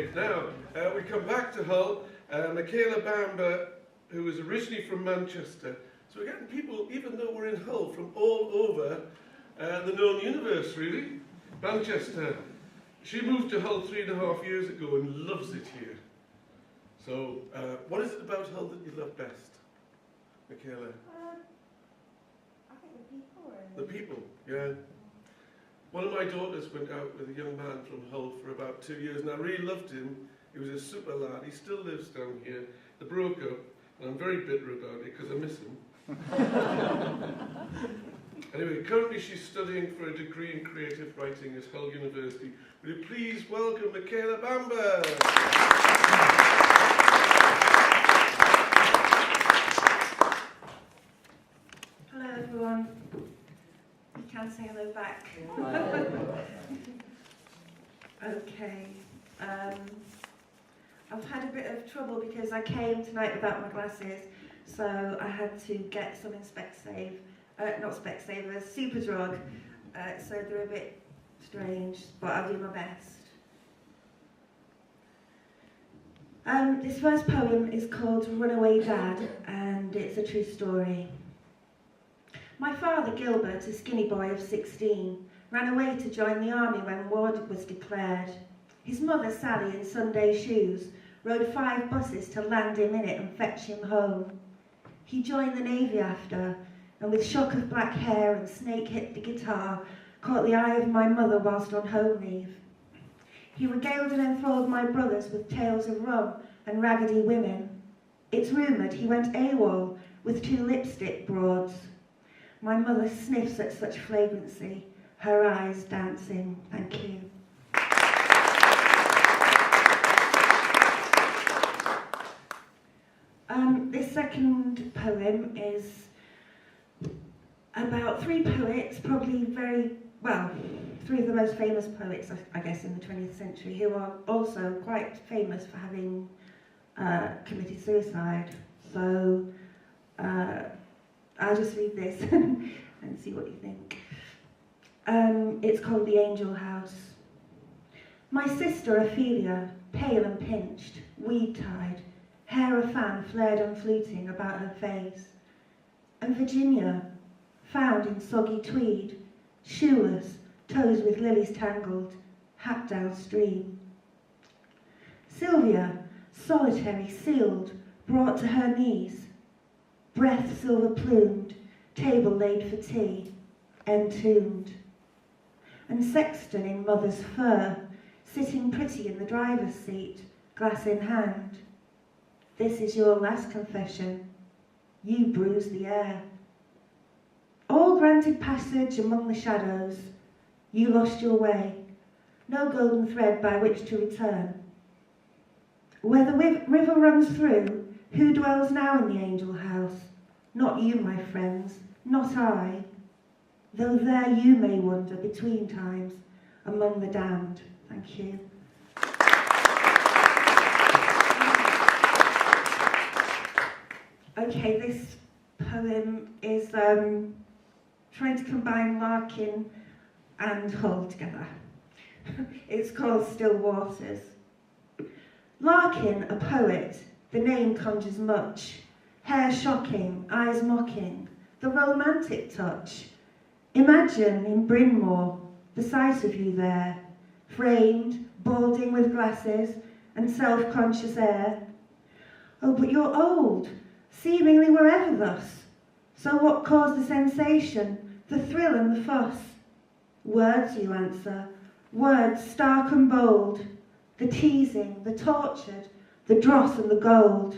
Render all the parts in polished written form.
Okay, now we come back to Hull. Michaela Bamber, who was originally from Manchester. So we're getting people, even though we're in Hull, from all over the known universe, really. Manchester. She moved to Hull 3.5 years ago and loves it here. So, what is it about Hull that you love best, Michaela? I think the people, really. The people, yeah. One of my daughters went out with a young man from Hull for about 2 years, and I really loved him. He was a super lad. He still lives down here. They broke up, and I'm very bitter about it because I miss him. Anyway, currently she's studying for a degree in creative writing at Hull University. Will you please welcome Michaela Bamber? Hello everyone. You can say hello back. Okay. I've had a bit of trouble because I came tonight without my glasses, so I had to get some in Specsave. Not Specsavers, Superdrug. So they're a bit strange, but I'll do my best. This first poem is called Runaway Dad, and it's a true story. My father, Gilbert, a skinny boy of 16, ran away to join the army when war was declared. His mother, Sally, in Sunday shoes, rode 5 buses to land him in it and fetch him home. He joined the Navy after, and with shock of black hair and snake-hipped guitar, caught the eye of my mother whilst on home leave. He regaled and enthralled my brothers with tales of rum and raggedy women. It's rumoured he went AWOL with 2 lipstick broads. My mother sniffs at such flagrancy, her eyes dancing. Thank you. This second poem is about 3 poets, probably 3 of the most famous poets, I guess, in the 20th century, who are also quite famous for having committed suicide. So I'll just read this and see what you think. It's called The Angel House. My sister Ophelia, pale and pinched, weed-tied, hair a fan flared and fluting about her face. And Virginia, found in soggy tweed, shoeless, toes with lilies tangled, hat downstream. Sylvia, solitary, sealed, brought to her knees, breath silver-plumed, table laid for tea, entombed. And Sexton in mother's fur, sitting pretty in the driver's seat, glass in hand. This is your last confession. You bruised the air. All granted passage among the shadows. You lost your way. No golden thread by which to return. Where the river runs through, who dwells now in the angel house? Not you, my friends, not I. Though there you may wander between times among the damned. Thank you. Okay, this poem is trying to combine Larkin and Hull together. It's called Still Waters. Larkin, a poet, the name conjures much. Hair shocking, eyes mocking, the romantic touch. Imagine in Bryn Mawr the sight of you there, framed, balding with glasses and self-conscious air. Oh, but you're old, seemingly were ever thus. So what caused the sensation, the thrill and the fuss? Words, you answer, words stark and bold, the teasing, the tortured, the dross and the gold.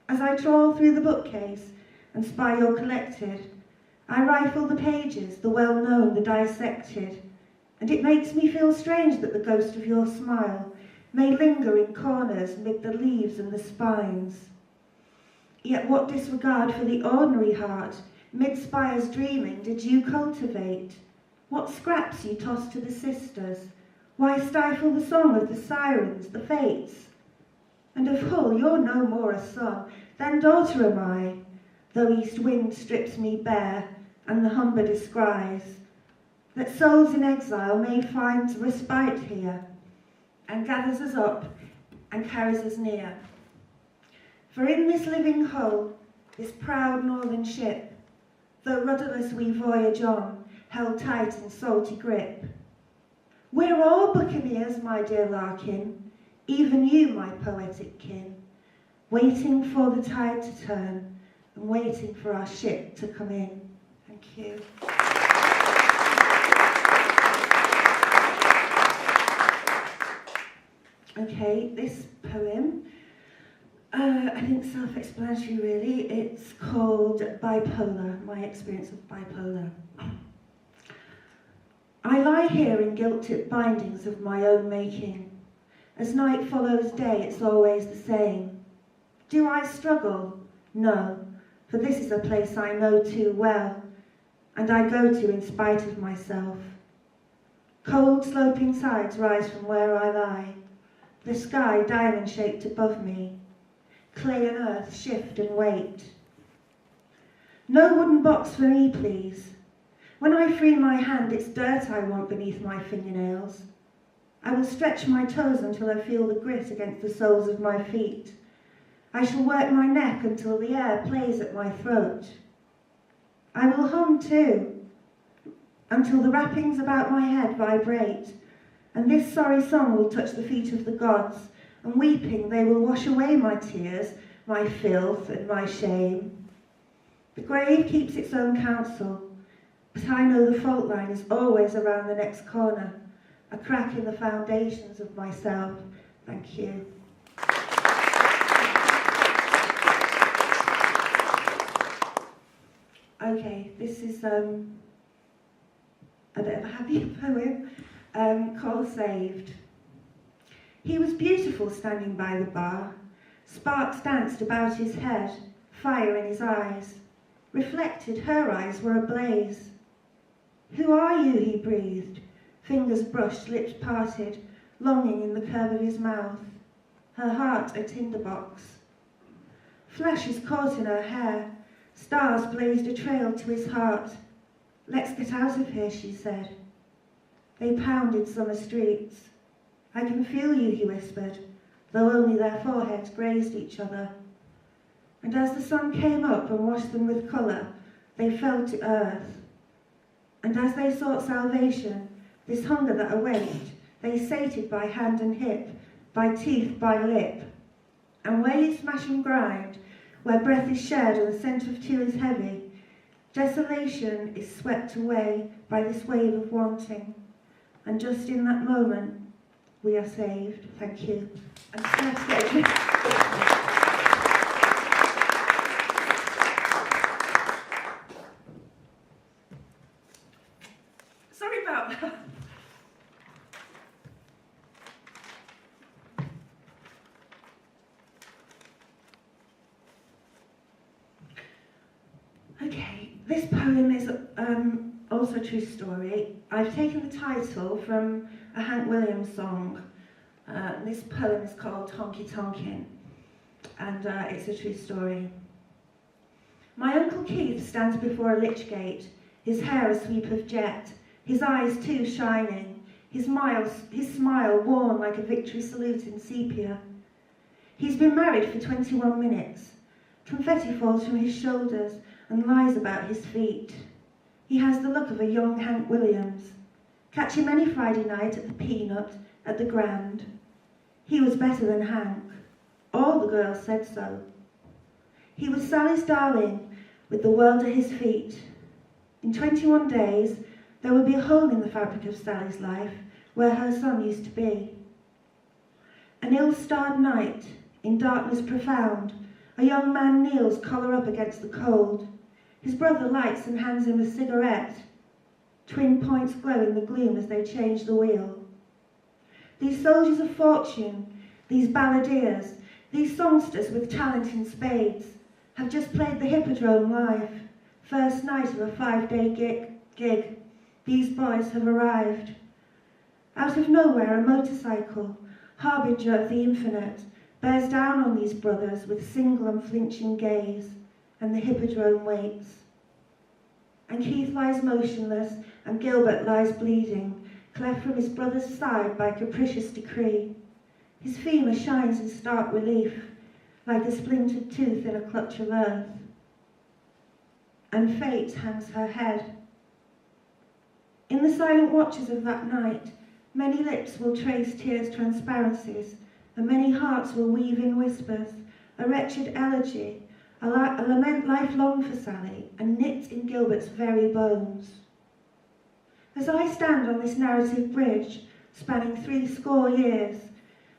As I trawl through the bookcase and spy your collected, I rifle the pages, the well-known, the dissected, and it makes me feel strange that the ghost of your smile may linger in corners mid the leaves and the spines. Yet what disregard for the ordinary heart, mid spires dreaming, did you cultivate? What scraps you tossed to the sisters? Why stifle the song of the sirens, the fates? And of Hull you're no more a son than daughter am I, though east wind strips me bare, and the Humber descries, that souls in exile may find respite here. and gathers us up and carries us near. For in this living hull, this proud northern ship, though rudderless we voyage on, held tight in salty grip. We're all buccaneers, my dear Larkin, even you, my poetic kin, waiting for the tide to turn and waiting for our ship to come in. Thank you. Okay, this poem, I think self-explanatory really. It's called Bipolar, my experience of bipolar. I lie here in guilt-tipped bindings of my own making. As night follows day, it's always the same. Do I struggle? No, for this is a place I know too well, and I go to in spite of myself. Cold sloping sides rise from where I lie, the sky diamond-shaped above me. Clay and earth shift and wait. No wooden box for me, please. When I free my hand, it's dirt I want beneath my fingernails. I will stretch my toes until I feel the grit against the soles of my feet. I shall work my neck until the air plays at my throat. I will hum too, until the wrappings about my head vibrate, and this sorry song will touch the feet of the gods, and weeping they will wash away my tears, my filth and my shame. The grave keeps its own counsel, but I know the fault line is always around the next corner, a crack in the foundations of myself. Thank you. Okay, this is a bit of a happier poem called Saved. He was beautiful standing by the bar. Sparks danced about his head, fire in his eyes. Reflected, her eyes were ablaze. Who are you, he breathed. Fingers brushed, lips parted, longing in the curve of his mouth. Her heart a tinderbox. Flashes caught in her hair. Stars blazed a trail to his heart. Let's get out of here, she said. They pounded summer streets. I can feel you, he whispered, though only their foreheads grazed each other. And as the sun came up and washed them with colour, they fell to earth. And as they sought salvation, this hunger that awaked, they sated by hand and hip, by teeth, by lip. And where you smash and grind, where breath is shared and the scent of two is heavy, desolation is swept away by this wave of wanting. And just in that moment, we are saved. Thank you. I'm just going to get a drink. Sorry about that. Okay, this poem is also a true story. I've taken the title from a Hank Williams song. This poem is called Honky Tonkin', and it's a true story. My Uncle Keith stands before a lich gate, his hair a sweep of jet, his eyes too shining, his smile worn like a victory salute in sepia. He's been married for 21 minutes. Confetti falls from his shoulders and lies about his feet. He has the look of a young Hank Williams. Catch him any Friday night at the Peanut, at the Grand. He was better than Hank. All the girls said so. He was Sally's darling, with the world at his feet. In 21 days, there would be a hole in the fabric of Sally's life where her son used to be. An ill-starred night, in darkness profound, a young man kneels, collar up against the cold. His brother lights and hands him a cigarette. Twin points glow in the gloom as they change the wheel. These soldiers of fortune, these balladeers, these songsters with talent in spades, have just played the Hippodrome live. First night of a 5-day gig. These boys have arrived. Out of nowhere, a motorcycle, harbinger of the infinite, bears down on these brothers with single unflinching gaze, and the Hippodrome waits. And Keith lies motionless, and Gilbert lies bleeding, cleft from his brother's side by capricious decree. His femur shines in stark relief, like a splintered tooth in a clutch of earth. And fate hangs her head. In the silent watches of that night, many lips will trace tears' transparencies, and many hearts will weave in whispers, a wretched elegy, a lament lifelong for Sally, and knit in Gilbert's very bones. As I stand on this narrative bridge, spanning 70 years,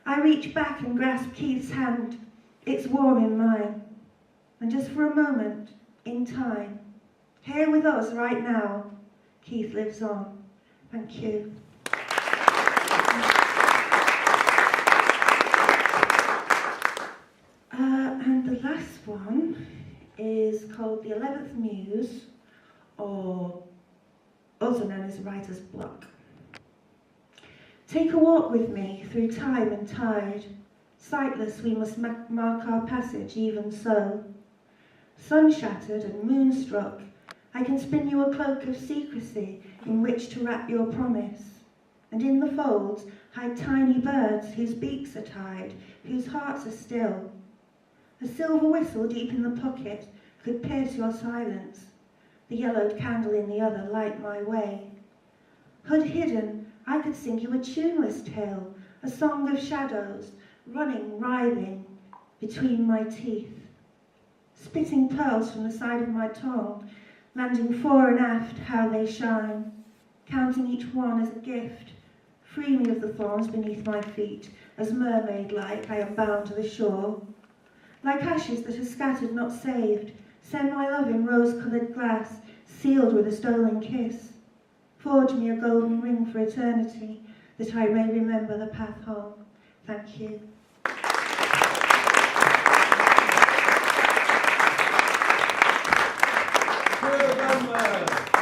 I reach back and grasp Keith's hand. It's warm in mine. And just for a moment, in time, here with us right now, Keith lives on. Thank you. And the last one is called The 11th Muse, or also known as Writer's Block. Take a walk with me through time and tide. Sightless we must mark our passage even so. Sun-shattered and moonstruck, I can spin you a cloak of secrecy in which to wrap your promise. And in the folds hide tiny birds whose beaks are tied, whose hearts are still. A silver whistle deep in the pocket could pierce your silence. The yellowed candle in the other light my way. Hood hidden, I could sing you a tuneless tale, a song of shadows, running, writhing between my teeth. Spitting pearls from the side of my tongue, landing fore and aft, how they shine. Counting each one as a gift, free me of the thorns beneath my feet, as mermaid-like I am bound to the shore. Like ashes that are scattered, not saved, send my love in rose-coloured glass, sealed with a stolen kiss. Forge me a golden ring for eternity, that I may remember the path home. Thank you. Michaela Bamber.